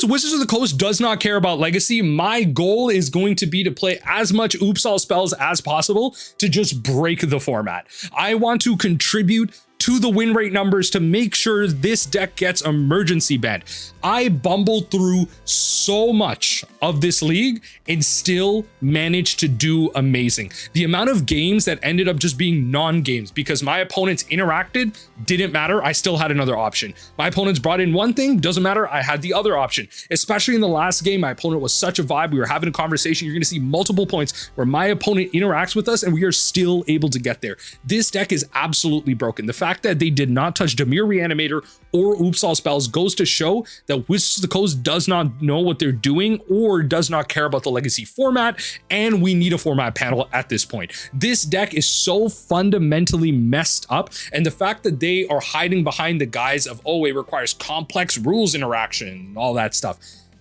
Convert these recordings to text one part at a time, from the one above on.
Wizards of the Coast does not care about legacy. My goal is going to be to play as much Oops All spells as possible to just break the format. I want to contribute to the win rate numbers to make sure this deck gets emergency banned. I bumbled through so much of this league and still managed to do amazing. The amount of games that ended up just being non-games because my opponents interacted didn't matter. I still had another option. My opponents brought in one thing, doesn't matter. I had the other option. Especially in the last game, my opponent was such a vibe. We were having a conversation. You're going to see multiple points where my opponent interacts with us and we are still able to get there. This deck is absolutely broken. The fact that they did not touch Dimir Reanimator or Oops All spells goes to show that Wizards of the Coast does not know what they're doing or does not care about the legacy format, and we need a format panel at this point. This deck is so fundamentally messed up, and the fact that they are hiding behind the guise of, oh, it requires complex rules interaction, all that stuff.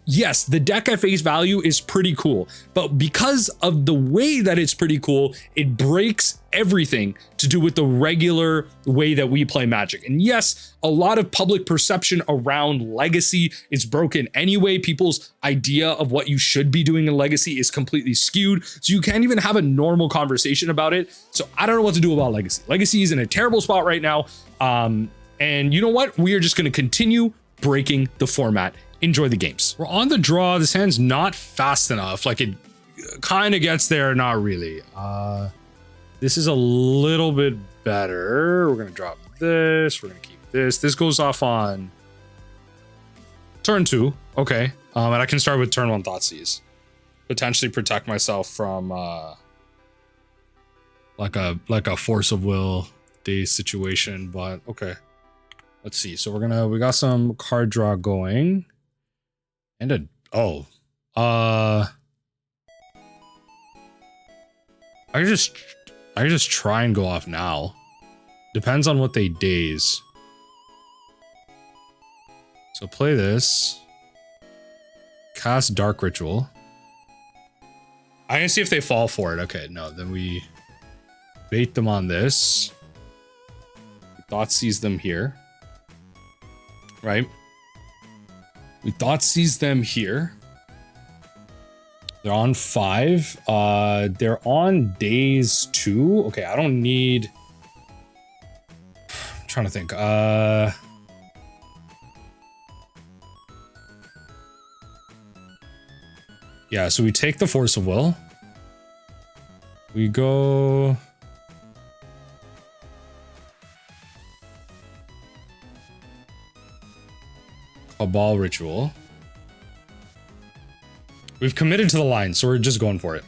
Yes, the deck at face value is pretty cool, but because of the way that it's pretty cool, it breaks everything to do with the regular way that we play Magic. And yes, a lot of public perception around Legacy is broken anyway. People's idea of what you should be doing in Legacy is completely skewed, so you can't even have a normal conversation about it. So I don't know what to do about Legacy. Legacy is in a terrible spot right now. And you know what? We are just going to continue breaking the format. Enjoy the games. We're on the draw. This hand's not fast enough. Like, it kind of gets there, not really. This is a little bit better. We're gonna drop this. We're gonna keep this. This goes off on turn 2. Okay. And I can start with turn 1 Thoughtseize. Potentially protect myself from like a force of will day situation, but okay. Let's see. So we got some card draw going. And I just try and go off now. Depends on what they daze. So play this. Cast Dark Ritual. I'm gonna see if they fall for it. Okay, no, then we bait them on this. Thoughtseize them here. Right? We Thoughtseize them here. They're on 5. They're on days 2. Okay, I don't need... I'm trying to think. Yeah, so we take the Force of Will. We go... Cabal Ritual. We've committed to the line, so we're just going for it.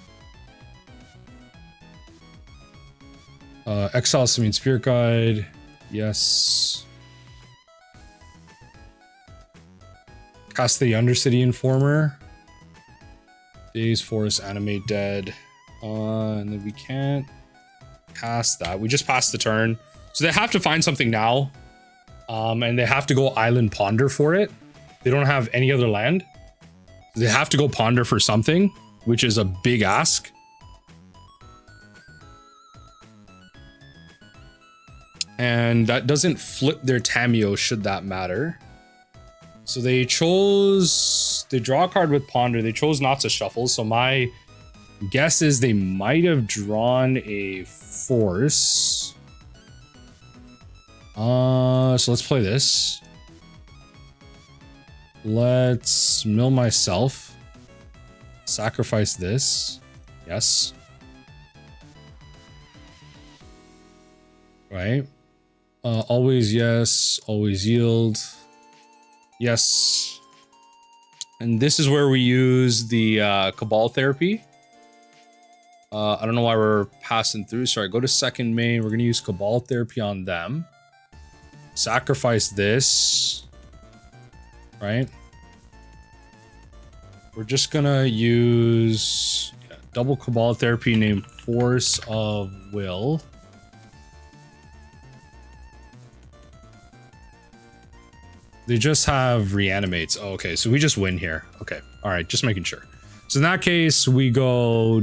Exile Simian Spirit Guide. Yes. Cast the Undercity Informer. Daze Force Animate Dead. And then we can't cast that. We just passed the turn. So they have to find something now. And they have to go Island Ponder for it. They don't have any other land. They have to go Ponder for something, which is a big ask. And that doesn't flip their Tamiyo should that matter. So they draw a card with Ponder. They chose not to shuffle. So my guess is they might have drawn a Force. So let's play this. Let's mill myself. Sacrifice this. Yes. Right. Always yes. Always yield. Yes. And this is where we use the Cabal Therapy. I don't know why we're passing through. Sorry, go to second main. We're going to use Cabal Therapy on them. Sacrifice this. Right? We're just going to use double Cabal Therapy named Force of Will. They just have Reanimates. Oh, okay, so we just win here. Okay, all right, just making sure. So in that case, we go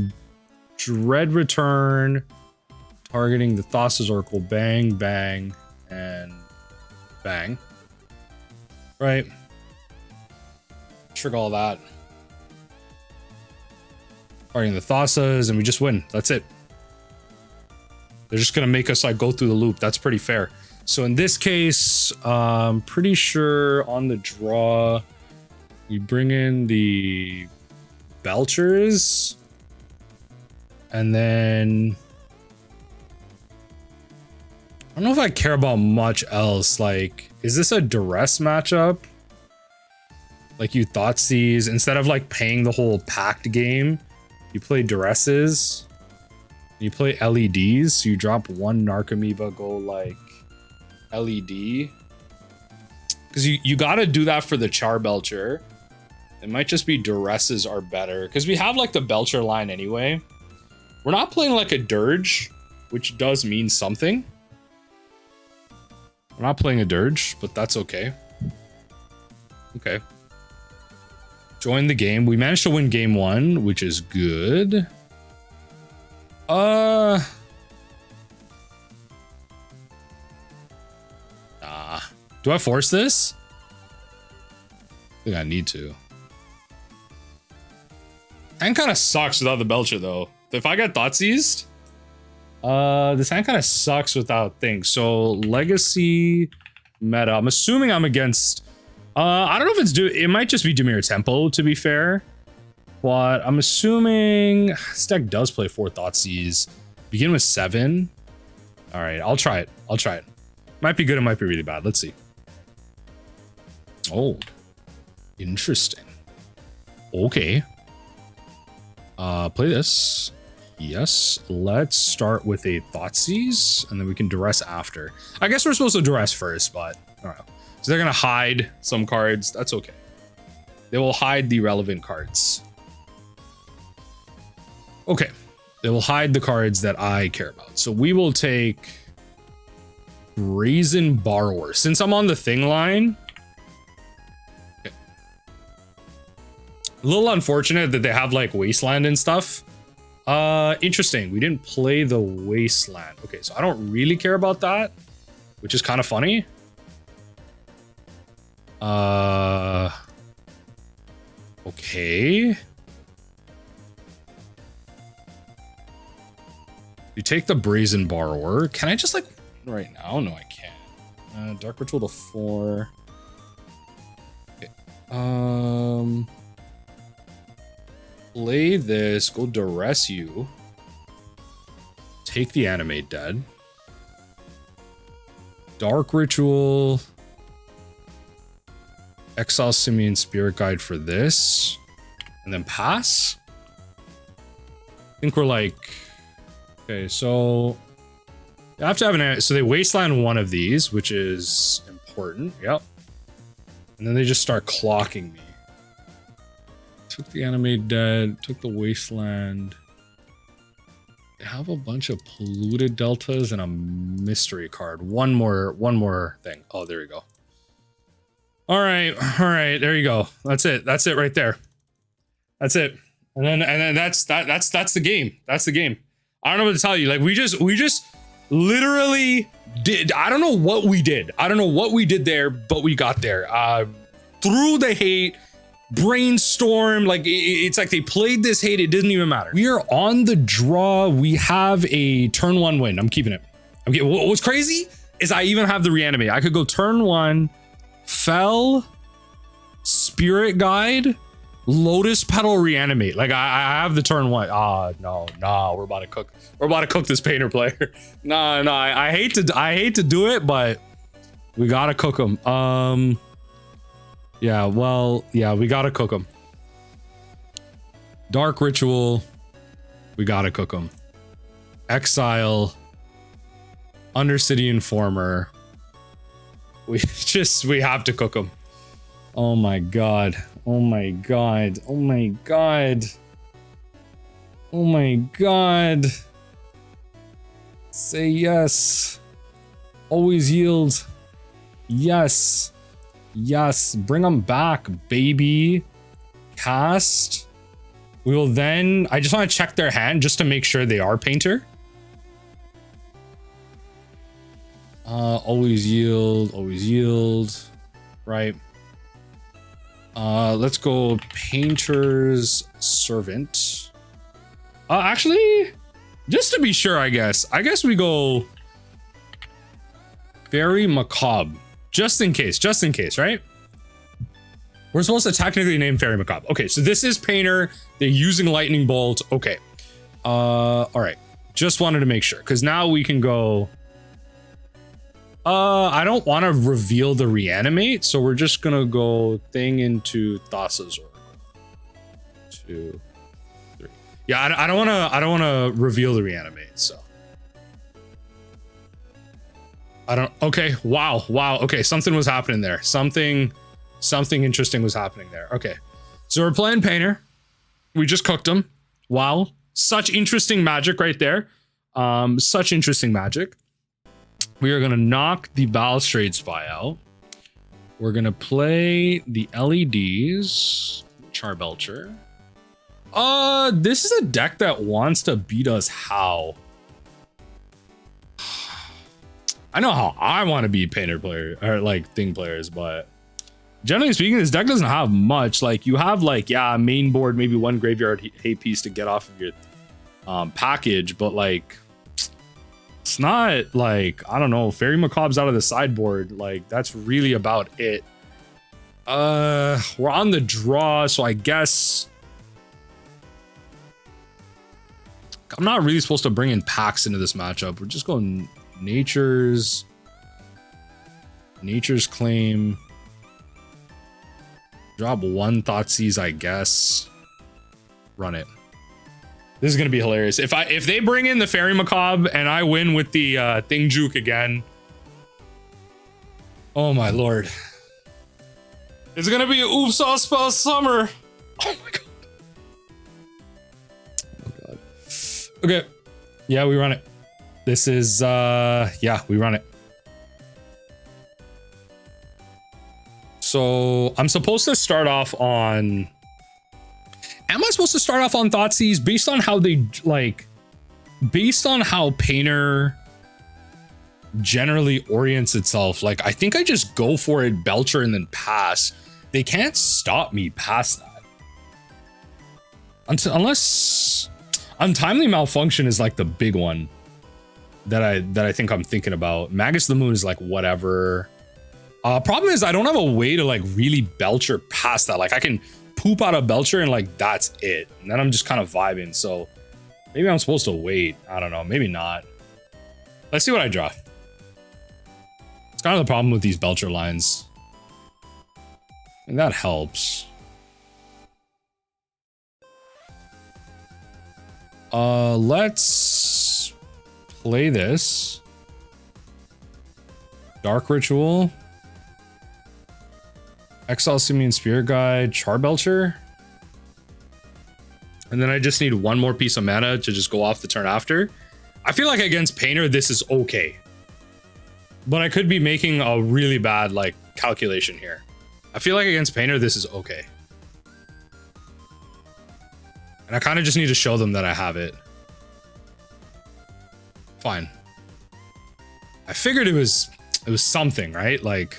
Dread Return, targeting the Thassa's Oracle. Bang, bang, and bang. Right. Trick all that. Targeting the Thassas, and we just win. That's it. They're just gonna make us like go through the loop. That's pretty fair. So in this case, pretty sure on the draw, we bring in the Belchers, and then I don't know if I care about much else. Like, is this a Duress matchup? Like you Thoughtseize, instead of like paying the whole Pact game, you play Duresses, you play LEDs, so you drop one Narcomoeba, go like LED. Because you gotta do that for the Charbelcher. It might just be Duresses are better, because we have like the Belcher line anyway. We're not playing like a Dirge, which does mean something. We're not playing a Dirge, but that's okay. Okay. Join the game. We managed to win game 1, which is good. Nah. Do I force this? I think I need to. Hand kind of sucks without the Belcher though. If I get Thoughtseized, this hand kind of sucks without things. So legacy meta. I'm assuming I'm against. I don't know if it's it might just be Dimir Tempo, to be fair. But I'm assuming this deck does play 4 Thoughtseize. Begin with 7. All right, I'll try it. I'll try it. Might be good, it might be really bad. Let's see. Oh, interesting. Okay. Play this. Yes, let's start with a Thoughtseize, and then we can Duress after. I guess we're supposed to Duress first, but I don't know. So they're gonna hide some cards. That's okay. They will hide the relevant cards. Okay. They will hide the cards that I care about. So we will take Brazen Borrower. Since I'm on the thing line. Okay. A little unfortunate that they have like Wasteland and stuff. Interesting. We didn't play the Wasteland. Okay, so I don't really care about that, which is kind of funny. Okay. You take the Brazen Borrower. Can I just like right now? No, I can't. Dark Ritual to 4. Okay. Play this. Go Duress you. Take the Animate Dead. Dark Ritual. Exile Simian Spirit Guide for this. And then pass. I think we're like... Okay, so... I have to have an... So they Wasteland one of these, which is important. Yep. And then they just start clocking me. Took the Animate Dead. Took the Wasteland. They have a bunch of Polluted Deltas and a Mystery card. One more thing. Oh, there we go. All right, there you go. That's it right there. That's it. And then that's the game. That's the game. I don't know what to tell you. Like we just literally did. I don't know what we did. I don't know what we did there, but we got there. Through the hate, brainstorm. Like it's like they played this hate. It doesn't even matter. We are on the draw. We have a turn 1 win. I'm keeping it. What's crazy is I even have the Reanimate. I could go turn 1. Fell, Spirit Guide, Lotus Petal, Reanimate. Like I have the turn 1. No, we're about to cook. We're about to cook this painter player. No, I hate to do it, but we gotta cook them. Yeah, we gotta cook them. Dark Ritual, we gotta cook them. Exile, Undercity Informer. We have to cook them. Oh my god. Oh my god. Oh my god. Oh my god. Say yes. Always yield. Yes. Yes. Bring them back, baby. Cast. We will then... I just want to check their hand just to make sure they are painter. Always yield, right? Let's go Painter's Servant. Actually, just to be sure, I guess we go Fairy Macabre. Just in case, right? We're supposed to technically name Fairy Macabre. Okay, so this is Painter. They're using Lightning Bolt. Okay. All right. Just wanted to make sure, because now we can go. I don't want to reveal the Reanimate, so we're just gonna go thing into Thassa's Oracle. 2, 3. Yeah, I don't wanna reveal the Reanimate, so. Okay, wow. Okay, something was happening there. Something interesting was happening there. Okay, so we're playing Painter. We just cooked him. Wow, such interesting magic right there. Such interesting magic. We are gonna knock the Balustrade Spy out. We're gonna play the LEDs, Charbelcher. This is a deck that wants to beat us how? I know how I want to beat Painter player or like thing players, but generally speaking, this deck doesn't have much. Like you have like, yeah, main board, maybe one graveyard hate piece to get off of your package, but like it's not like, I don't know, Fairy Macabre's out of the sideboard. Like that's really about it. We're on the draw, so I guess I'm not really supposed to bring in packs into this matchup. We're just going Nature's Claim. Drop one Thoughtseize, I guess. Run it. This is gonna be hilarious. If they bring in the Fairy Macabre and I win with the thing juke again. Oh my lord. It's gonna be Oops All Spell Summer. Oh my god. Oh god. Okay. Yeah, we run it. This is yeah, we run it. So I'm supposed to start off on. Am I supposed to start off on Thoughtseize based on how they like, based on how Painter generally orients itself? Like, I think I just go for it, Belcher, and then pass. They can't stop me past that. Unless Untimely Malfunction is like the big one that I think I'm thinking about. Magus the Moon is like whatever. Problem is I don't have a way to like really Belcher past that. Like I can poop out a Belcher and like that's it, and then I'm just kind of vibing. So maybe I'm supposed to wait. I don't know, maybe not. Let's see what I draw. It's kind of the problem with these Belcher lines, and that helps. Let's play this Dark Ritual, Exile Simian Spirit Guide, Charbelcher. And then I just need one more piece of mana to just go off the turn after. I feel like against Painter, this is okay. But I could be making a really bad like calculation here. I feel like against Painter, this is okay. And I kind of just need to show them that I have it. Fine. I figured it was something, right? Like,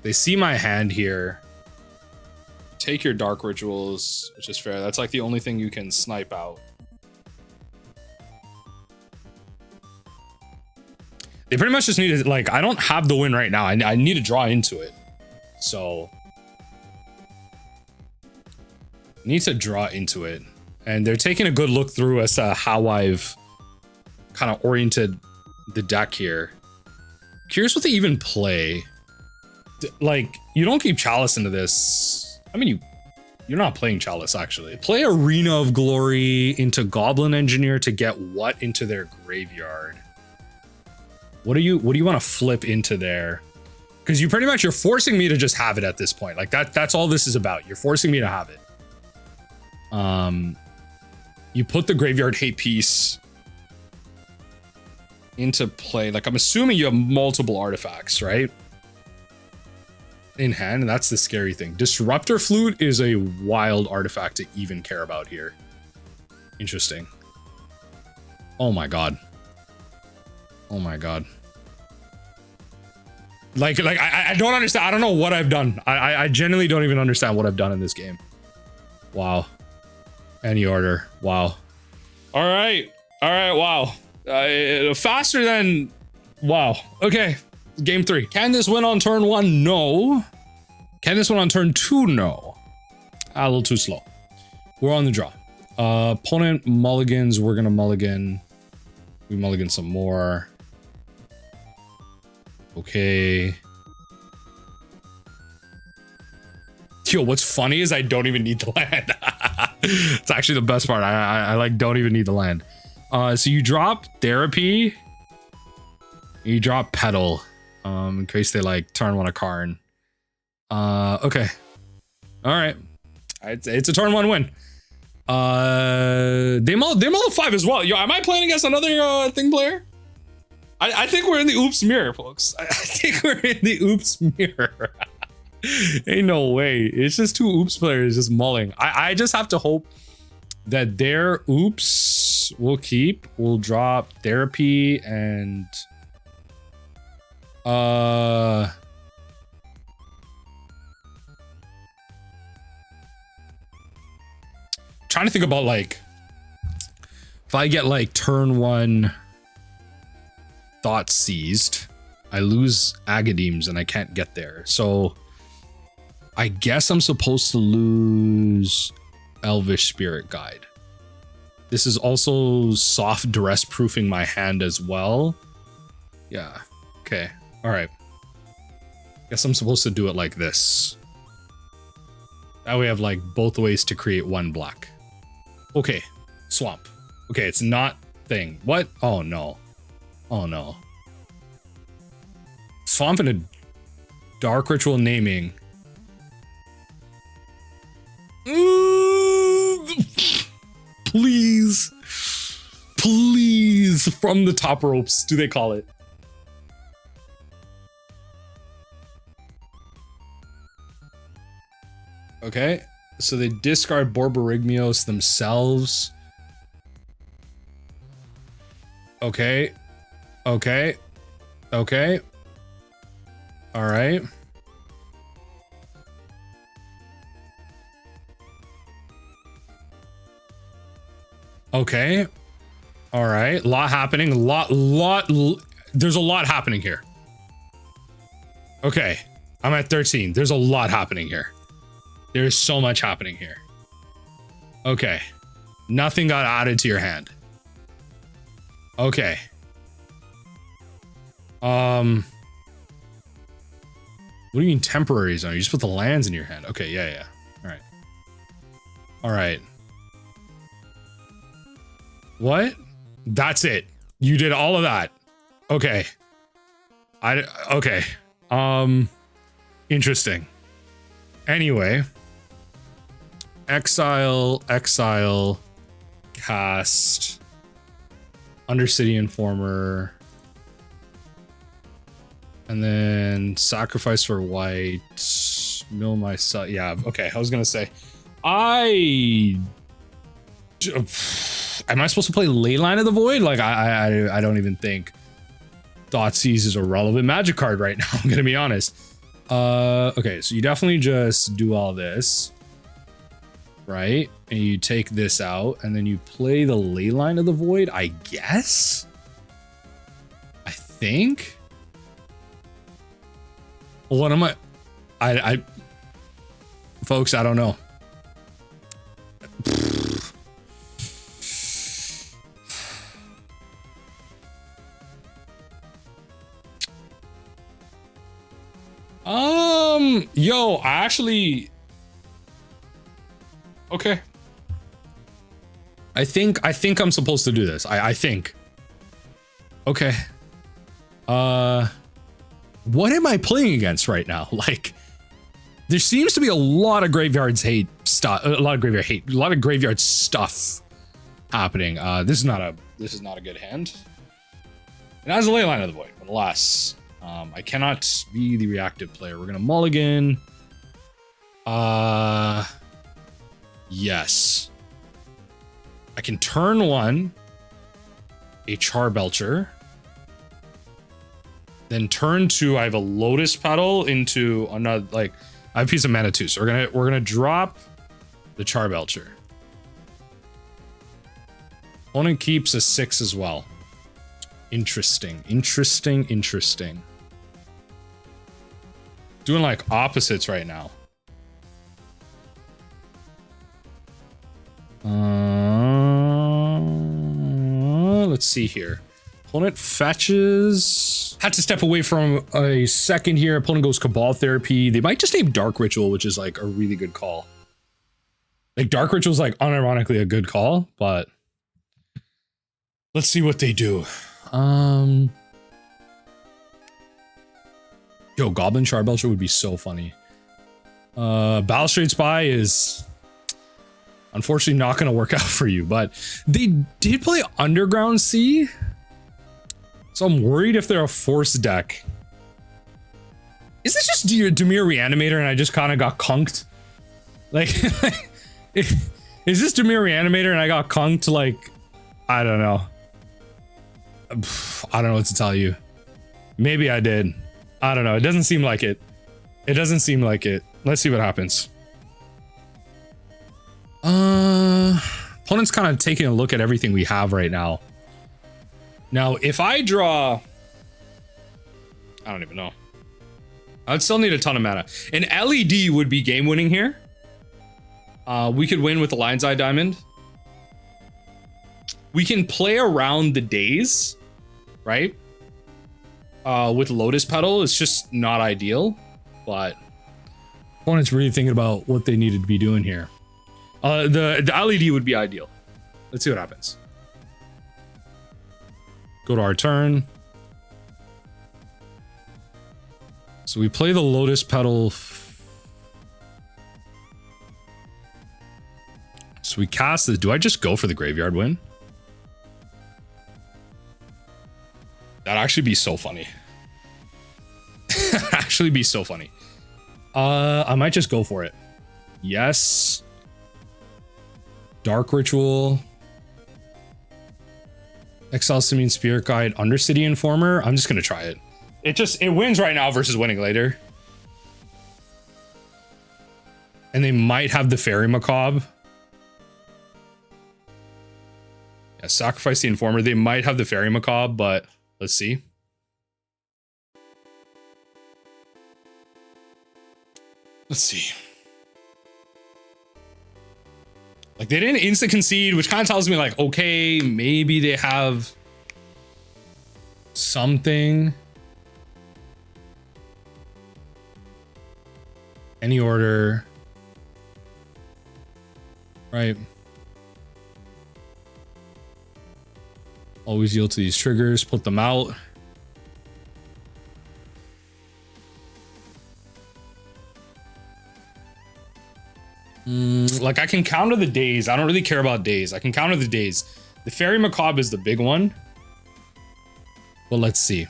they see my hand here. Take your Dark Rituals, which is fair. That's like the only thing you can snipe out. They pretty much just need to, like, I don't have the win right now. I need to draw into it. So, need to draw into it. And they're taking a good look through as to how I've kind of oriented the deck here. Curious what they even play. Like, you don't keep Chalice into this. I mean, you're not playing Chalice, actually. Play Arena of Glory into Goblin Engineer to get what into their graveyard? What do you want to flip into there? Because you're forcing me to just have it at this point. Like that's all this is about. You're forcing me to have it. You put the graveyard hate piece into play. Like I'm assuming you have multiple artifacts, right? In hand, and that's the scary thing. Disruptor Flute is a wild artifact to even care about here. Interesting. Oh my god. Oh my god. I don't understand. I don't know what I've done. I genuinely don't even understand what I've done in this game. Wow. Any order. Wow. All right. Wow. Faster than. Wow. Okay. Game 3. Can this win on turn 1? No. Can this win on turn 2? No. A little too slow. We're on the draw. Opponent mulligans. We're gonna mulligan. We mulligan some more. Okay. Yo, what's funny is I don't even need the land. It's actually the best part. I like don't even need the land. So you drop Therapy. You drop Petal. In case they like turn 1 a Karn. Okay. All right. It's a turn 1 win. They mull 5 as well. Yo, am I playing against another thing player? I think we're in the oops mirror, folks. I think we're in the oops mirror. Ain't no way. It's just 2 oops players just mulling. I just have to hope that their oops will keep. We'll drop Therapy and trying to think about like if I get like turn 1 Thoughtseized, I lose Agadeems and I can't get there. So I guess I'm supposed to lose Elvish Spirit Guide. This is also soft duress proofing my hand as well. Yeah. Okay. All right. Guess I'm supposed to do it like this. That way I have like both ways to create 1 black. Okay. Swamp. Okay, it's not thing. What? Oh no. Oh no. Swamp and a Dark Ritual naming. Please. Please. From the top ropes, do they call it? Okay. So they discard Borborygmios themselves. Okay. Okay. Okay. All right. Okay. All right. Lot happening. There's a lot happening here. Okay. I'm at 13. There's a lot happening here. There's so much happening here. Okay. Nothing got added to your hand. Okay. What do you mean temporary zone? You just put the lands in your hand. Okay, yeah. All right. All right. What? That's it. You did all of that. Okay. Okay. Interesting. Anyway. Exile, cast, Undercity Informer, and then sacrifice for white, mill myself. Yeah, okay, I was gonna say, am I supposed to play Leyline of the Void? Like, I don't even think Thoughtseize is a relevant magic card right now, I'm gonna be honest. Okay, so you definitely just do all this. Right? And you take this out and then you play the Leyline of the Void, I guess? I think? What am I folks, I don't know. Yo, I actually... Okay. I think I'm supposed to do this. I think. Okay. What am I playing against right now? Like, there seems to be a lot of graveyard stuff happening. This is not a good hand. It has a Leyline of the Void, but alas, I cannot be the reactive player. We're gonna mulligan. Yes. I can turn 1 a Charbelcher. Then turn 2, I have a Lotus Petal into another, like, I have a piece of mana too. So we're gonna drop the Charbelcher. Opponent keeps a 6 as well. Interesting. Doing like opposites right now. Let's see here. Opponent fetches. Had to step away from a second here. Opponent goes Cabal Therapy. They might just name Dark Ritual, which is like a really good call. Like Dark Ritual is like unironically a good call, but let's see what they do. Yo, Goblin Charbelcher would be so funny. Balustrade Spy is unfortunately not going to work out for you, but they did play Underground Sea. So I'm worried if they're a force deck. Is this just Dimir Reanimator and I just kind of got conked? Like, is this Dimir Reanimator and I got conked? Like, I don't know. I don't know what to tell you. Maybe I did. I don't know. It doesn't seem like it. It doesn't seem like it. Let's see what happens. Opponent's kind of taking a look at everything we have right now. Now, if I draw, I don't even know. I'd still need a ton of mana. An LED would be game winning here. We could win with the Lion's Eye Diamond. We can play around the days, right? With Lotus Petal, it's just not ideal, but opponent's really thinking about what they needed to be doing here. The LED would be ideal. Let's see what happens. Go to our turn. So we play the Lotus Petal. So we cast this. Do I just go for the graveyard win? That'd actually be so funny. Actually be so funny. I might just go for it. Yes. Dark Ritual. Exile Simian Spirit Guide, Undercity Informer. I'm just gonna try it. It wins right now versus winning later. And they might have the Fairy Macabre. Yeah, sacrifice the Informer. They might have the Fairy Macabre, but let's see. Let's see. Like, they didn't instant concede, which kind of tells me, like, okay, maybe they have something. Any order. Right. Always yield to these triggers, put them out. Like, I can counter the days. I don't really care about days. I can counter the days. The Fairy Macabre is the big one. But let's see.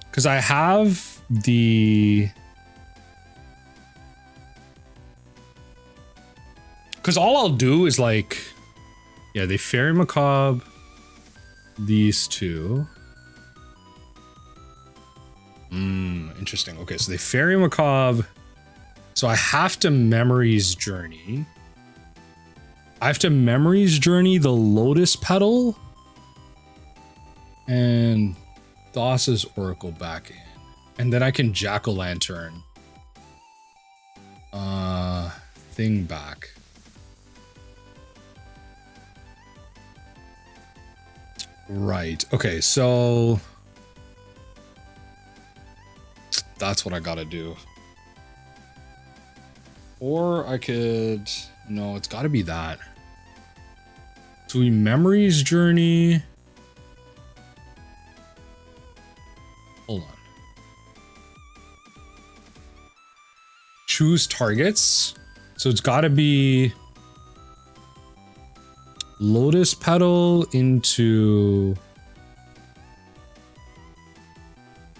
Because I have the... Because all I'll do is like... Yeah, they Fairy Macabre. These two. Interesting. Okay, so they Fairy Macabre. So I have to Memories Journey. I have to Memories Journey the Lotus Petal. And Thassa's Oracle back in. And then I can Jack-o'-lantern. Thing back. Right. Okay, so... That's what I gotta do. Or I could... No, it's gotta be that. So we Memories Journey... Hold on. Choose targets. So it's gotta be... Lotus Petal into...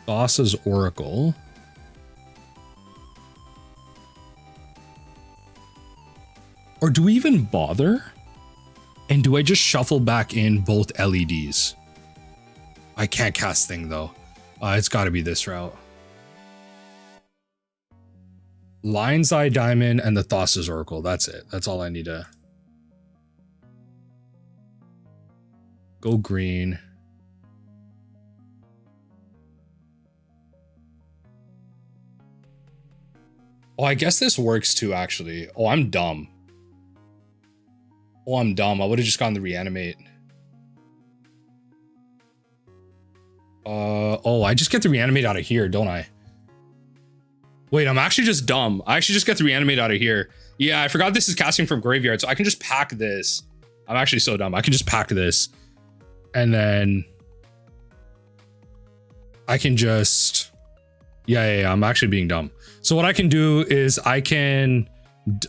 Thassa's Oracle. Or do we even bother? And do I just shuffle back in both LEDs? I can't cast thing though. It's got to be this route. Lion's Eye Diamond and the Thassa Oracle. That's it. That's all I need to go green. Oh, I guess this works too, actually. Oh, I'm dumb. Oh, I'm dumb. I would have just gone the Reanimate. Oh, I just get the Reanimate out of here, don't I? Wait, I'm actually just dumb. I actually just get the Reanimate out of here. Yeah, I forgot this is casting from Graveyard, so I can just pack this. I'm actually so dumb. I can just pack this. And then I can just... Yeah, I'm actually being dumb. So what I can do is I can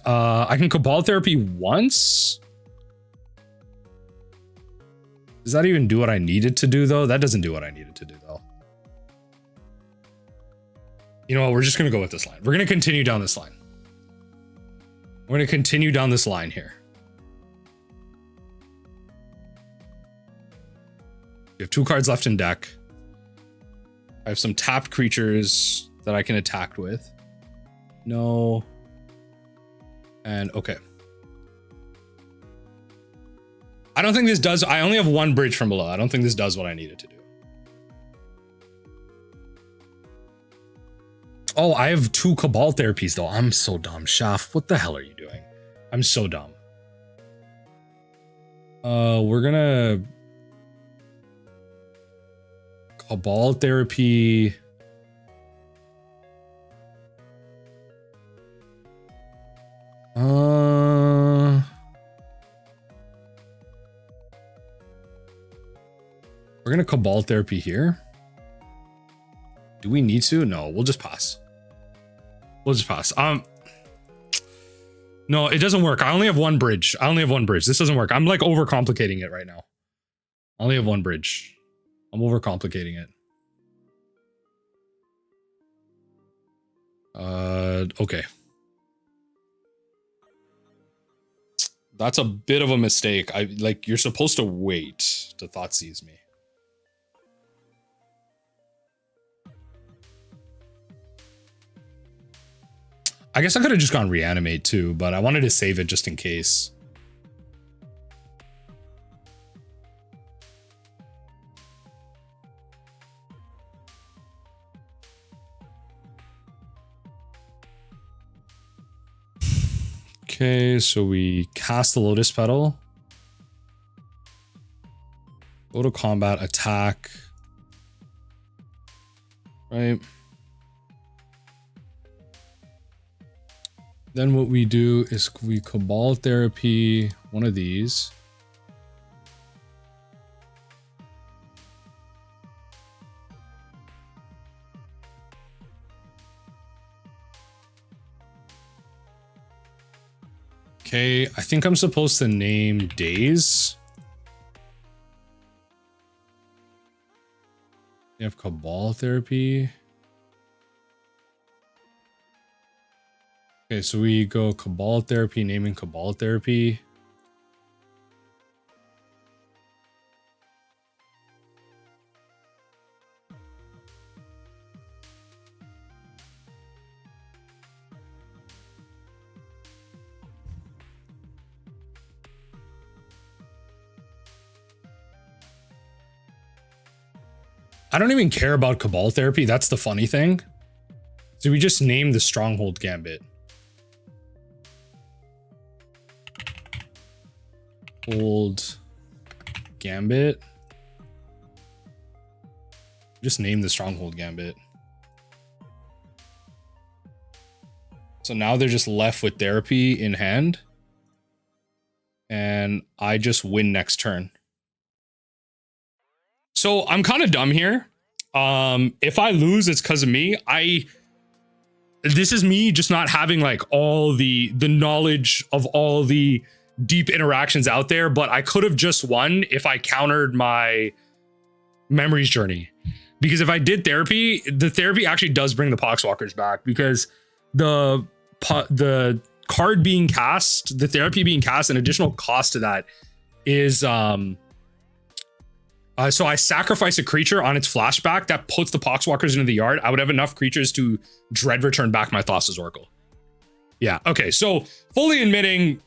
Cabal Therapy once. Does that even do what I needed to do though? That doesn't do what I needed to do though. You know what? We're just going to go with this line. We're going to continue down this line. We're going to continue down this line here. We have 2 cards left in deck. I have some tapped creatures that I can attack with. No. And okay. I don't think this does. I only have 1 bridge from below. I don't think this does what I needed to do. Oh, I have 2 Cabal Therapies though. I'm so dumb. Shaft, what the hell are you doing? I'm so dumb. We're gonna Cabal Therapy. We're gonna Cabal Therapy here. Do we need to? No, we'll just pass. We'll just pass. No, it doesn't work. I only have 1 bridge. This doesn't work. I'm like overcomplicating it right now. I only have 1 bridge. I'm overcomplicating it. Okay. That's a bit of a mistake. You're supposed to wait to Thoughtseize me. I guess I could have just gone Reanimate too, but I wanted to save it just in case. Okay, so we cast the Lotus Petal. Go to combat, attack. Right. Then what we do is we Cabal Therapy one of these. Okay, I think I'm supposed to name days. We have Cabal Therapy. Okay, so we go Cabal Therapy, naming Cabal Therapy. I don't even care about Cabal Therapy. That's the funny thing. So we just named the Stronghold Gambit. Old Gambit. Just name the Stronghold Gambit. So now they're just left with Therapy in hand. And I just win next turn. So I'm kind of dumb here. If I lose, it's because of me. This is me just not having like all the knowledge of all the deep interactions out there, but I could have just won if I countered my Memories Journey. Because if I did Therapy, the Therapy actually does bring the Poxwalkers back, because the card being cast, the Therapy being cast, an additional cost to that is So I sacrifice a creature on its flashback that puts the Poxwalkers into the yard. I would have enough creatures to dread return back my Thassa's Oracle. Yeah, okay, so fully admitting,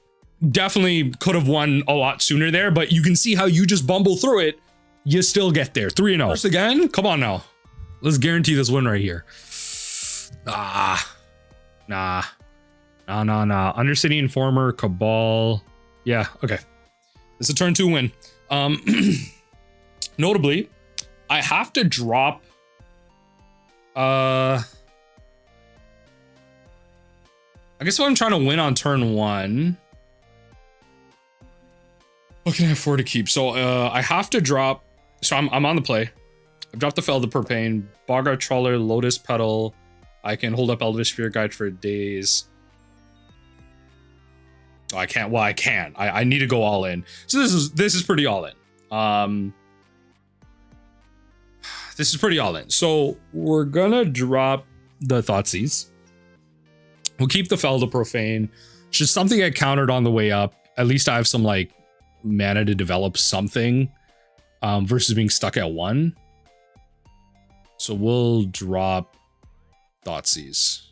definitely could have won a lot sooner there, but you can see how you just bumble through it. You still get there. 3-0. First again? Come on now. Let's guarantee this win right here. Nah. Undercity Informer, Cabal. Yeah, okay. It's a turn 2 win. Notably, I have to drop I guess if I'm trying to win on turn 1, what can I afford to keep? So I have to drop, so I'm on the play. I've dropped the Fell the Profane, Boggart Trawler, Lotus Petal. I can hold up Elvish Spirit Guide for days. Oh, I can't. Well, I can. I need to go all in. So this is pretty all in. This is pretty all in. So we're gonna drop the Thoughtseize. We'll keep the Fell the Profane. It's just something I countered on the way up. At least I have some like mana to develop something versus being stuck at 1. So we'll drop Thoughtseize.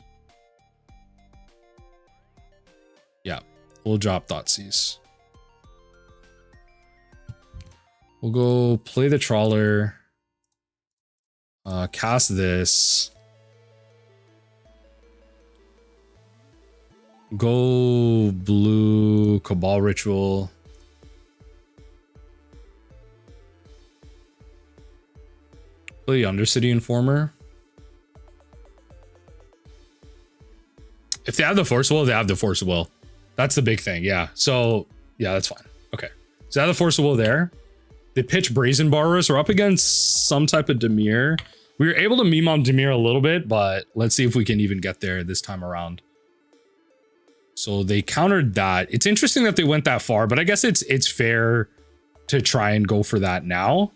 Yeah, we'll drop Thoughtseize. We'll go play the Trawler. Cast this. Go blue Cabal Ritual. Play Undercity Informer. If they have the Force Will, they have the Force Will. That's the big thing. Yeah. So yeah, that's fine. Okay. So they have the Force Will there. They pitch Brazen Borrowers. We're up against some type of Dimir. We were able to meme on Dimir a little bit, but let's see if we can even get there this time around. So they countered that. It's interesting that they went that far, but I guess it's fair to try and go for that now.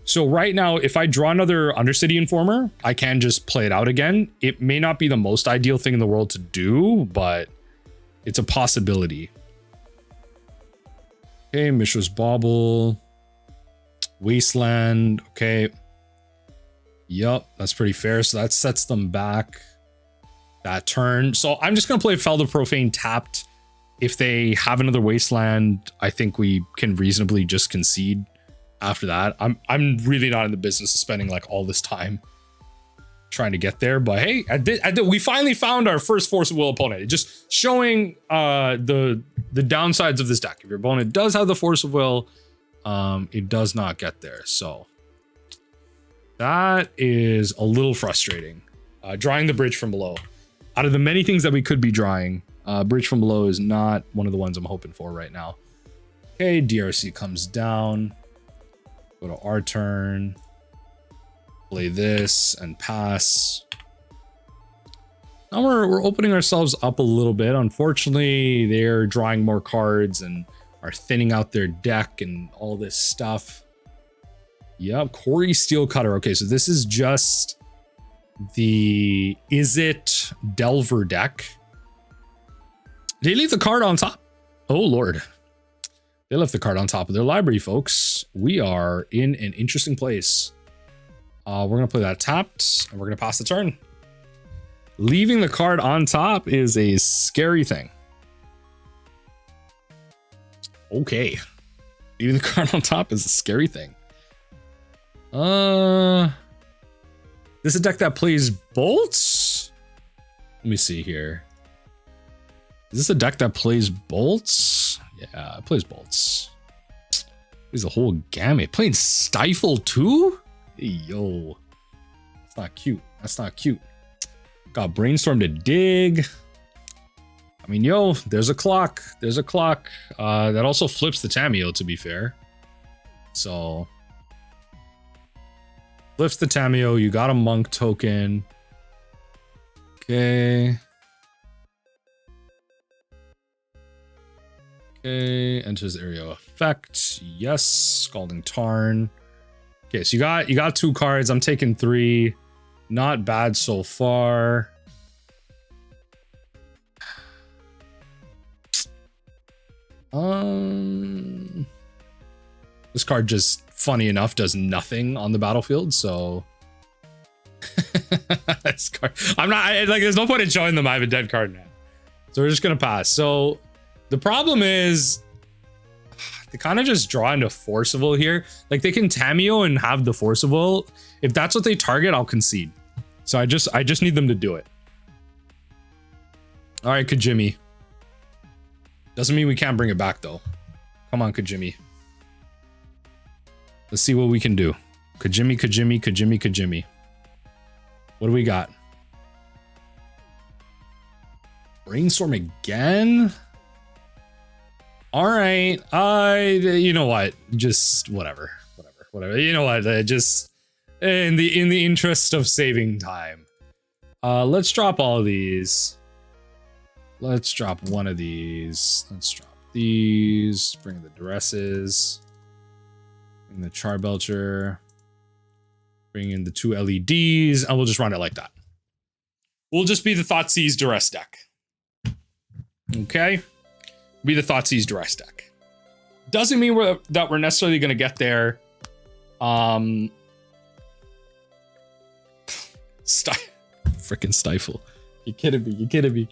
So right now, if I draw another Undercity Informer, I can just play it out again. It may not be the most ideal thing in the world to do, but it's a possibility. Okay, Mishra's Bauble. Wasteland. Okay. Yup, that's pretty fair. So that sets them back that turn. So I'm just going to play Fell the Profane tapped. If they have another Wasteland, I think we can reasonably just concede after that. I'm really not in the business of spending like all this time trying to get there, but hey, we finally found our first Force of Will opponent. Just showing the downsides of this deck. If your opponent does have the Force of Will, it does not get there. So that is a little frustrating. Drawing the Bridge from Below. Out of the many things that we could be drawing, Bridge from Below is not one of the ones I'm hoping for right now. Okay, DRC comes down. Go to our turn. Play this and pass. Now we're opening ourselves up a little bit. Unfortunately, they're drawing more cards and are thinning out their deck and all this stuff. Yep, Corey Steelcutter. Okay, so this is just the Izzet Delver deck. They leave the card on top. Oh, Lord. They left the card on top of their library, folks. We are in an interesting place. We're going to play that tapped, and we're going to pass the turn. Leaving the card on top is a scary thing. Okay. Leaving the card on top is a scary thing. This is a deck that plays bolts? Let me see here. Is this a deck that plays bolts? Yeah, it plays bolts. Plays a whole gamut. Playing Stifle too? Hey, yo. That's not cute. That's not cute. Got Brainstorm to dig. I mean, yo, there's a clock. There's a clock. That also flips the Tamiyo, to be fair. So flips the Tamiyo. You got a Monk token. Okay. Okay. Enters area of effect. Yes. Scalding Tarn. Okay, so you got 2 cards. I'm taking 3. Not bad so far. This card just, funny enough, does nothing on the battlefield, so... This card, I'm not, like, there's no point in showing them I have a dead card now. So we're just gonna pass. So the problem is, they kind of just draw into Forcible here. Like, they can Tamiyo and have the Forcible. If that's what they target, I'll concede. So I just need them to do it. All right, Kajimi. Doesn't mean we can't bring it back, though. Come on, Kajimi. Let's see what we can do. Kajimi, Kajimi, Kajimi, Kajimi. What do we got? Brainstorm again? All right. You know what? Just whatever. You know what? Just in the interest of saving time. Let's drop all of these. Let's drop one of these. Let's drop these. Bring the Duresses. Bring the Charbelcher. Bring in the 2 LEDs, and we'll just run it like that. We'll just be the Thoughtseize Duress deck. Okay? Be the Thoughtseized Duress deck. Doesn't mean that we're necessarily going to get there. Freaking Stifle. You're kidding me. You're kidding me.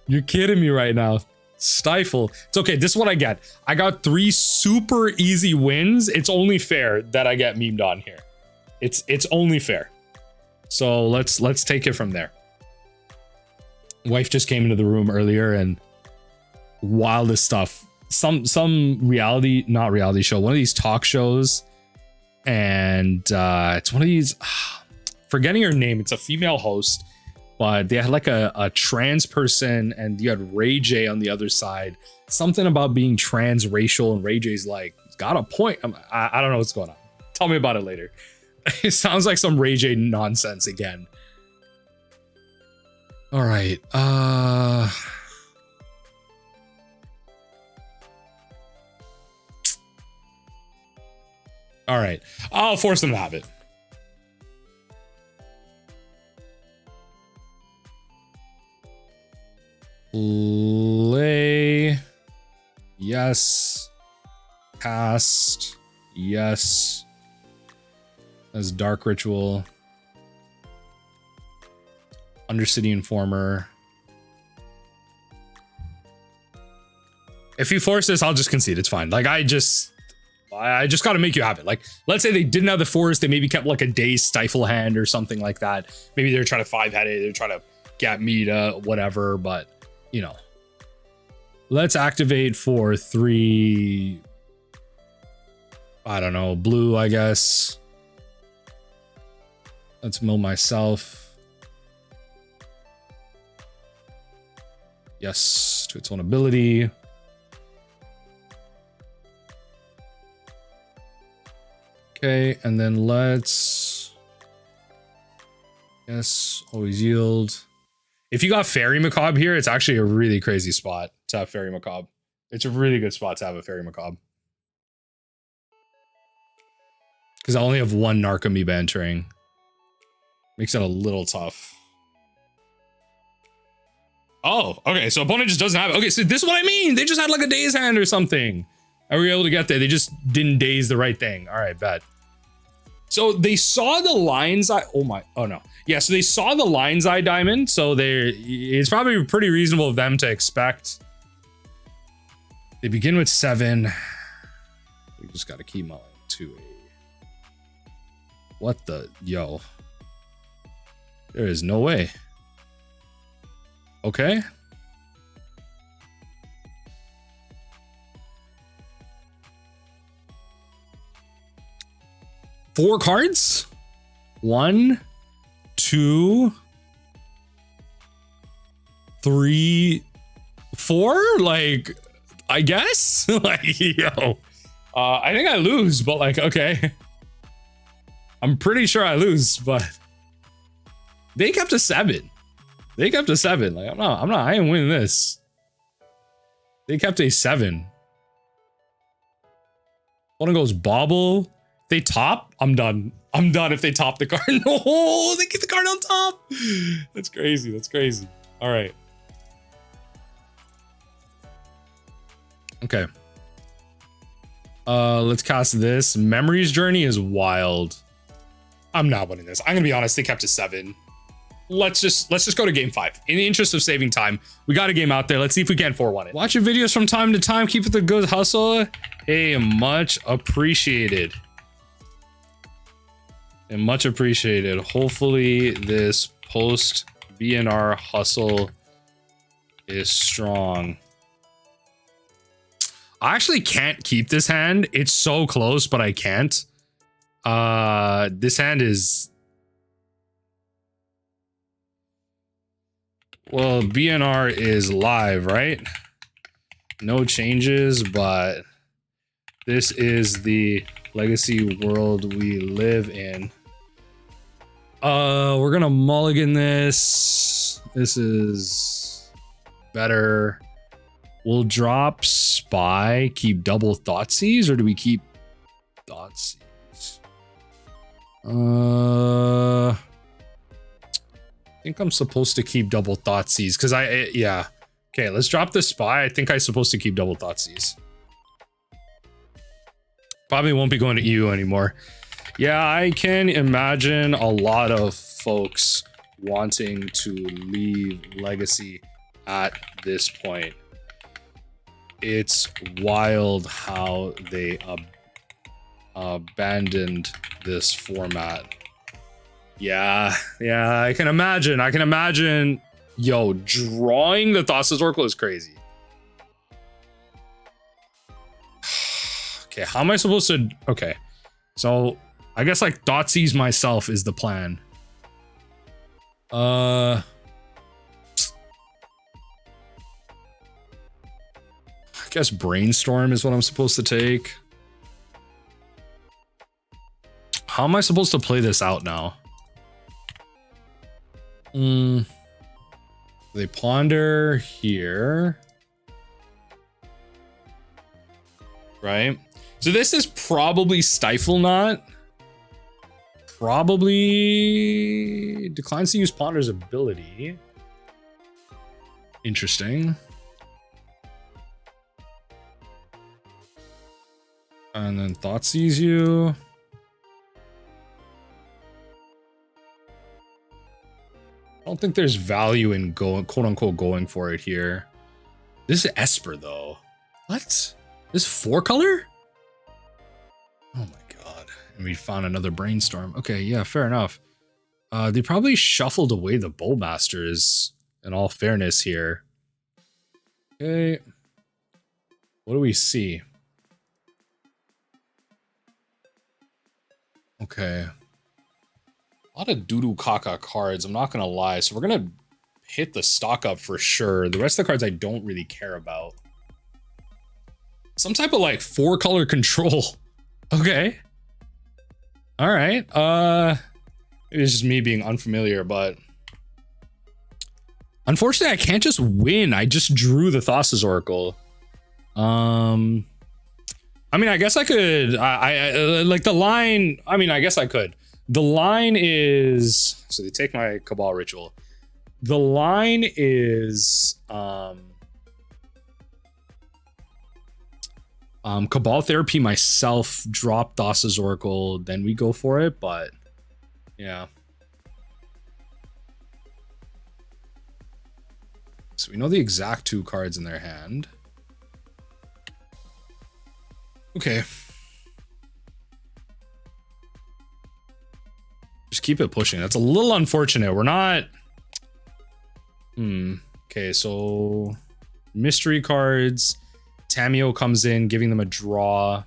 You're kidding me right now. Stifle. It's okay. This is what I get. I got 3 super easy wins. It's only fair that I get memed on here. It's only fair. So let's take it from there. Wife just came into the room earlier and wildest stuff. Some reality, not reality show, one of these talk shows, and it's one of these, forgetting her name. It's a female host, but they had like a trans person, and you had Ray J on the other side. Something about being transracial, and Ray J's like, got a point. I don't know what's going on. Tell me about it later. It sounds like some Ray J nonsense again. All right. All right. I'll force them to have it. Play. Yes. Cast. Yes. As Dark Ritual. Undercity Informer. If you force this, I'll just concede. It's fine. Like, I just got to make you have it. Like, let's say they didn't have the force. They maybe kept like a day's Stifle hand or something like that. Maybe they're trying to 5-head it. They're trying to get me to whatever. But, you know. Let's activate for 3. I don't know. Blue, I guess. Let's mill myself. Yes, to its own ability. Okay, and then let's... Yes, always yield. If you got Fairy Macabre here, it's actually a really crazy spot to have Fairy Macabre. It's a really good spot to have a Fairy Macabre. Because I only have 1 Narcomoeba entering. Makes it a little tough. Oh, okay. So opponent just doesn't have it. Okay, so this is what I mean. They just had like a daze hand or something. I were able to get there. They just didn't daze the right thing. All right, bad. So they saw the Lion's Eye. Oh my. Oh no. Yeah. So they saw the Lion's Eye diamond. So it's probably pretty reasonable of them to expect. They begin with 7. We just got to keep mulling to a. What the yo? There is no way. Okay. Four cards. 1, 2, 3, 4. Like, I guess. Like, yo. I think I lose, but like, okay. I'm pretty sure I lose, but they kept a 7. They kept a 7. Like, I ain't winning this. They kept a 7. One goes bobble. They top. I'm done. I'm done if they top the card. No, they get the card on top. That's crazy. That's crazy. All right. Okay. Let's cast this. Memory's Journey is wild. I'm not winning this. I'm gonna be honest, they kept to 7. Let's just go to game 5. In the interest of saving time, we got a game out there. Let's see if we can 4-1 it. Watch your videos from time to time. Keep it the good hustle. Hey, much appreciated. And much appreciated. Hopefully this post BNR hustle is strong. I actually can't keep this hand. It's so close, but I can't. This hand is... Well, BNR is live, right? No changes, but this is the legacy world we live in. We're gonna mulligan this. This is better. We'll drop Spy, keep double Thoughtseize, or do we keep Thoughtseize? I think I'm supposed to keep double Thoughtseize because yeah. Okay, let's drop the Spy. I think I'm supposed to keep double Thoughtseize. Probably won't be going to EU anymore. Yeah, I can imagine a lot of folks wanting to leave Legacy at this point. It's wild how they abandoned this format. Yeah, I can imagine. Yo, drawing the Thassa Oracle is crazy. Okay, how am I supposed to... Okay, so I guess like Thoughtseize myself is the plan. I guess Brainstorm is what I'm supposed to take. How am I supposed to play this out now? They ponder here. Right? So this is probably Stifle Knot. Probably declines to use Ponder's ability. Interesting. And then Thoughtseize you. I don't think there's value in going, quote unquote, going for it here. This is Esper though. What? This 4-color? Oh my god. And we found another Brainstorm. Okay, yeah, fair enough. They probably shuffled away the Bowmasters, in all fairness here. Okay. What do we see? Okay. A lot of doo-doo caca cards, I'm not gonna lie. So we're gonna hit the stock up for sure. The rest of the cards I don't really care about. Some type of like 4-color control. Okay. All right. It's just me being unfamiliar, but unfortunately I can't just win. I just drew the Thassa's Oracle. I mean, I guess I could. I like the line. I mean, I guess I could. The line is, so they take my Cabal Ritual. The line is Cabal Therapy myself, drop Thassa's Oracle, then we go for it, but yeah. So we know the exact 2 cards in their hand. Okay. Just keep it pushing. That's a little unfortunate. We're not... Okay, so... Mystery cards. Tamiyo comes in, giving them a draw.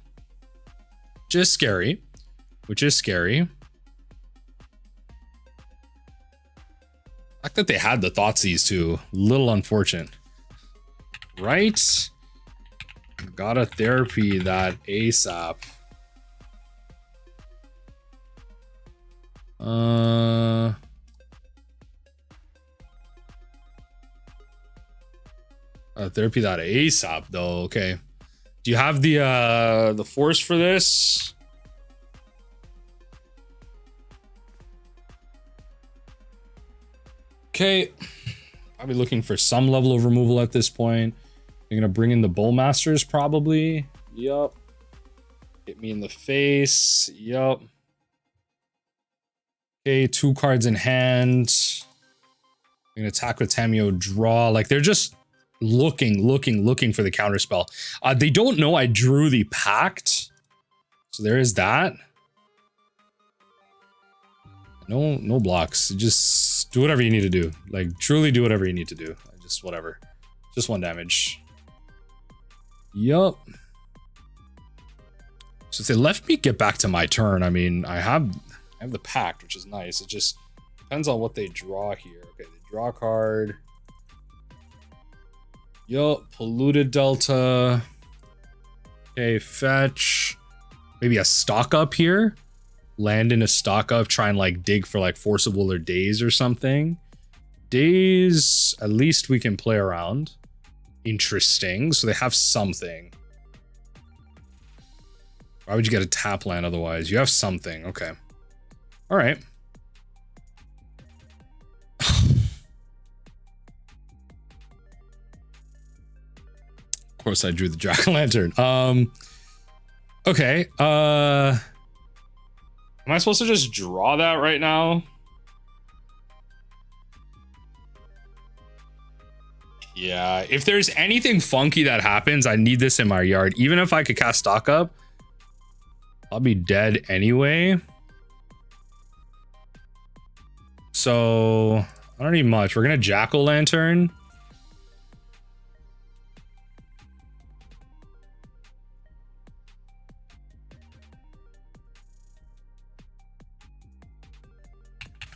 Which is scary. The fact that they had the Thoughtseize too. Little unfortunate. Right? Gotta therapy that ASAP. Therapy that ASAP though. Okay. Do you have the force for this? Okay. I'll be looking for some level of removal at this point. You're gonna bring in the Bowmasters probably. Yup. Hit me in the face. Yup. Okay, 2 cards in hand. I'm gonna attack with Tamiyo, draw. Like, they're just looking for the counterspell. They don't know I drew the Pact. So there is that. No blocks. Just do whatever you need to do. Like, truly do whatever you need to do. Just whatever. Just 1 damage. Yup. So if they left me get back to my turn, I mean, I have the Pact, which is nice. It just depends on what they draw here. Okay, they draw a card. Yup, Polluted Delta. Okay, fetch. Maybe a stock up here. Land in a stock up, try and like dig for like Forcible or Daze or something. Daze, at least we can play around. Interesting. So they have something. Why would you get a tap land otherwise? You have something. Okay. All right. Of course I drew the Jack-o'-lantern. Okay. Am I supposed to just draw that right now? Yeah, if there's anything funky that happens, I need this in my yard. Even if I could cast stock up, I'll be dead anyway. So I don't need much. We're gonna Jack-o'-lantern.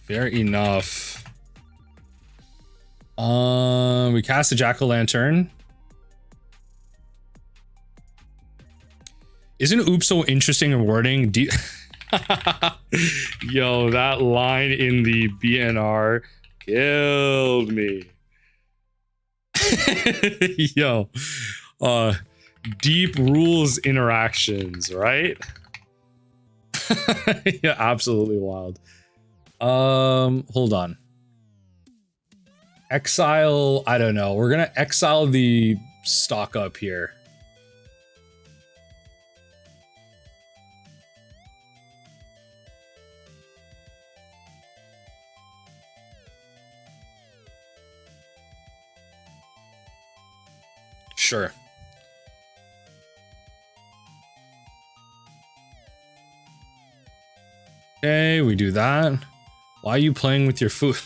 Fair enough. We cast a Jack-o'-lantern. Isn't Oops so interesting and rewarding? Yo, that line in the BNR killed me. Yo, deep rules interactions, right? Yeah, absolutely wild. Hold on. Exile, I don't know. We're gonna exile the stock up here. Sure. Okay, we do that. Why are you playing with your food?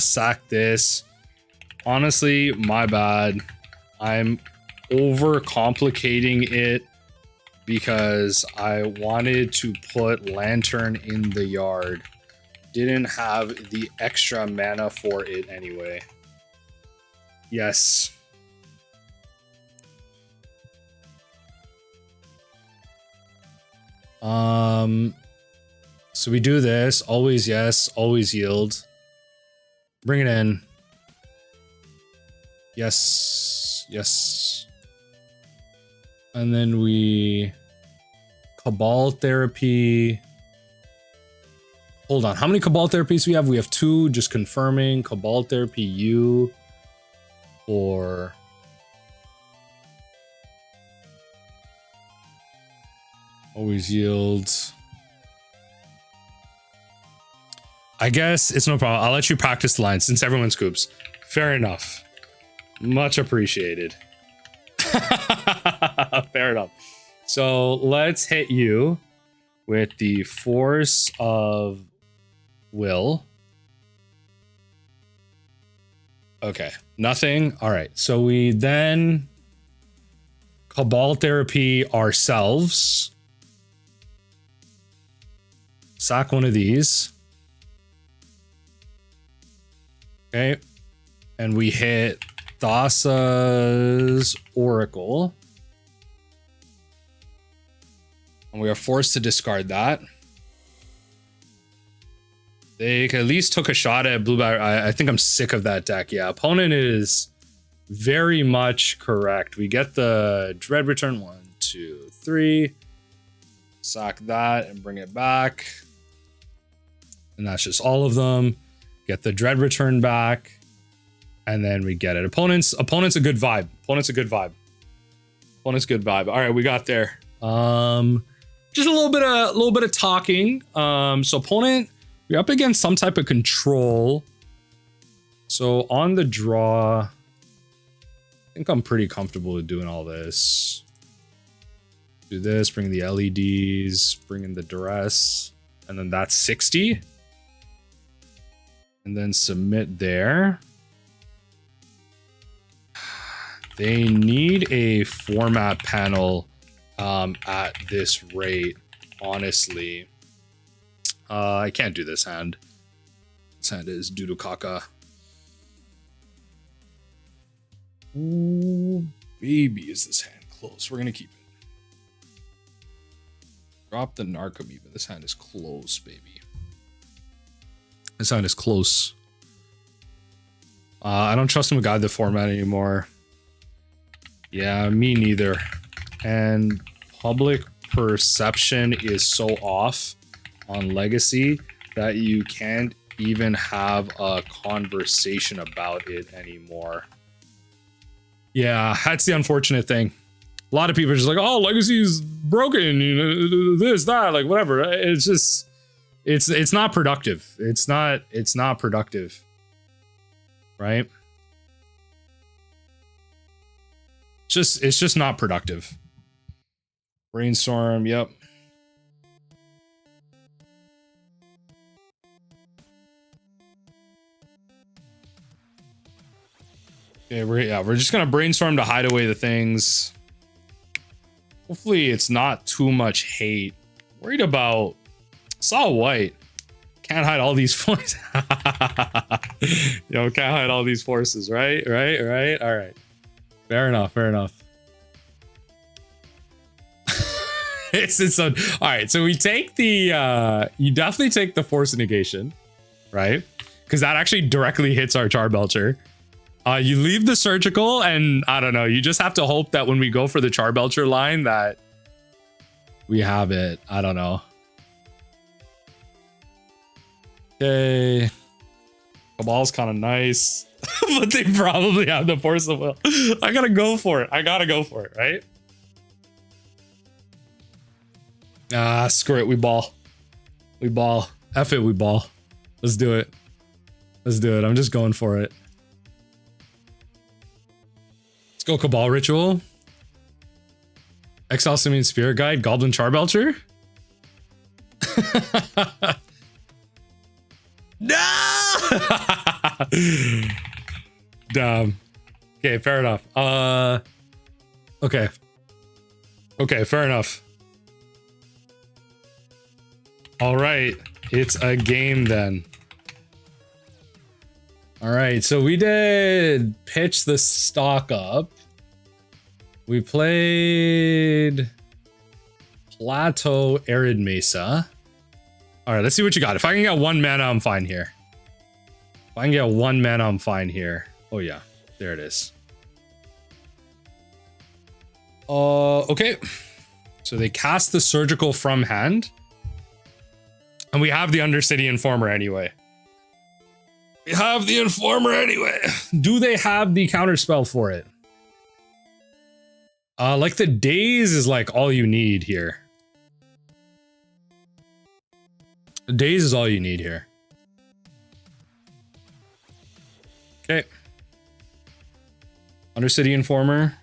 Sack this. Honestly, my bad. I'm overcomplicating it because I wanted to put Lantern in the yard. Didn't have the extra mana for it anyway. Yes. So we do this. Always yes. Always yield. Bring it in. Yes. Yes. And then we... Cabal Therapy. Hold on. How many Cabal Therapies we have? We have 2. Just confirming. Cabal Therapy U. Or... Always yields. I guess it's no problem. I'll let you practice the line since everyone scoops. Fair enough. Much appreciated. Fair enough. So let's hit you with the Force of Will. Okay, nothing. All right, so we then Cabal Therapy ourselves. Sack one of these. Okay. And we hit Thassa's Oracle. And we are forced to discard that. They at least took a shot at Blue Bar. I think I'm sick of that deck. Yeah, opponent is very much correct. We get the Dread Return. 1, 2, 3. Sack that and bring it back. And that's just all of them. Get the Dread Return back. And then we get it. Opponent's a good vibe. Opponent's a good vibe. Opponent's good vibe. All right, we got there. Just a little bit of talking. So opponent, we're up against some type of control. So on the draw, I think I'm pretty comfortable with doing all this. Do this, bring the LEDs, bring in the Duress, and then that's 60. And then submit there. They need a format panel at this rate, honestly. I can't do this hand. This hand is Dudukaka. Ooh, baby, is this hand close. We're gonna keep it. Drop the Narcomoeba. This hand is close, baby. This hand is close. I don't trust him to guide the format anymore. Yeah, me neither. And public perception is so off on Legacy that you can't even have a conversation about it anymore. Yeah, that's the unfortunate thing. A lot of people are just like, oh, Legacy is broken, you know, this, that, like whatever. It's just, it's not productive. It's not productive. Right? It's just not productive. Brainstorm, yep. Okay, we're just gonna brainstorm to hide away the things. Hopefully it's not too much hate. Worried about saw white. Can't hide all these forces. Yo, can't hide all these forces, right? Right? All right. Fair enough. All right, so we take the you definitely take the force negation, right? Because that actually directly hits our Charbelcher. You leave the surgical, and I don't know, you just have to hope that when we go for the Charbelcher line that we have it. I don't know. Okay. Cabal's kind of nice, but they probably have the force of will. I gotta go for it, right? Ah, screw it. We ball. F it, we ball. Let's do it. I'm just going for it. Let's go Cabal Ritual. Exile Simian Spirit Guide, Goblin Charbelcher. No! Damn. Okay, fair enough. Okay, fair enough. All right, it's a game then. All right, so we did pitch the stock up. We played Plateau Arid Mesa. All right, let's see what you got. If I can get 1 mana, I'm fine here. Oh yeah, there it is. Okay. So they cast the surgical from hand. And we have the Undercity Informer anyway. Do they have the counterspell for it? Like the Daze is like all you need here. The Daze is all you need here. Okay. Undercity Informer.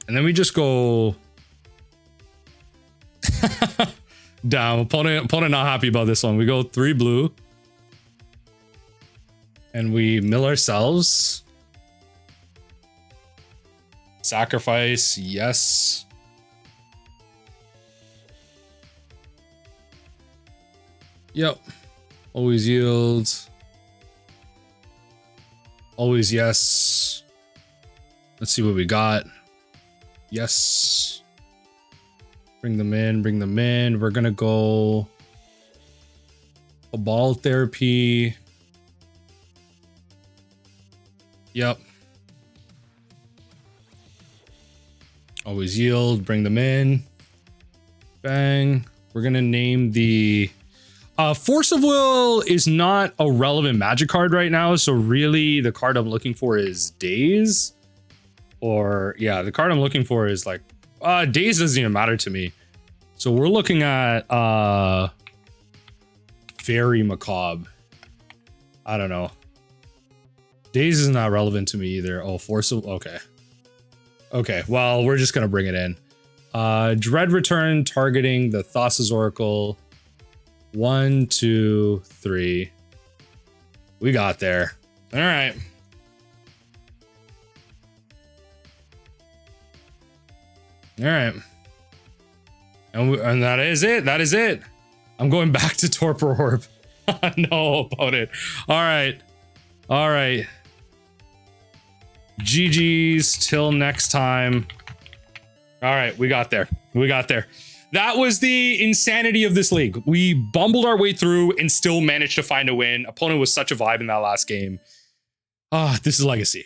And then we just go... Down. Opponent not happy about this one. We go 3 blue. And we mill ourselves. Sacrifice, yes. Yep. Always yield. Always yes. Let's see what we got. Yes. Bring them in. We're gonna go Cabal Therapy. Yep. Always yield, bring them in. Bang. We're gonna name the... Force of Will is not a relevant Magic card right now, so really the card I'm looking for is Daze. Or yeah, the card I'm looking for is like Daze doesn't even matter to me. So we're looking at Very Macabre. I don't know. Daze is not relevant to me either. Oh, Force of okay. Okay, well, we're just gonna bring it in. Dread Return targeting the Thassa's Oracle. 1, 2, 3. We got there. All right. All right. And that is it. That is it. I'm going back to Torpor Orb. No about it. All right. All right. GG's till next time. All right. We got there. We got there. That was the insanity of this league. We bumbled our way through and still managed to find a win. Opponent was such a vibe in that last game. This is Legacy.